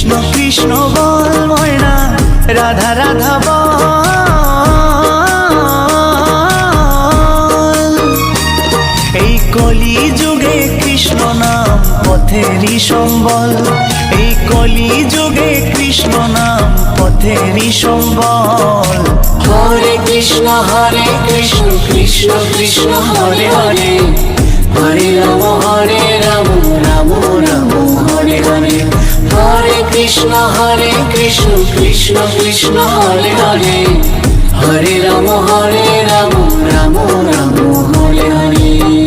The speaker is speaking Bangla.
কৃষ্ণ কৃষ্ণ বল ময়না, রাধা রাধা বল। এই কলি যুগে কৃষ্ণ নাম পথেরই সম্বল, এই কলি যুগে কৃষ্ণ নাম পথেরই সম্বল। হরে কৃষ্ণ কৃষ্ণ কৃষ্ণ হরে হরে, হরে রাম রাম রাম হরে হরে। হরে কৃষ্ণ কৃষ্ণ কৃষ্ণ হরে হরে, হরে রাম রাম রাম হরে হরে।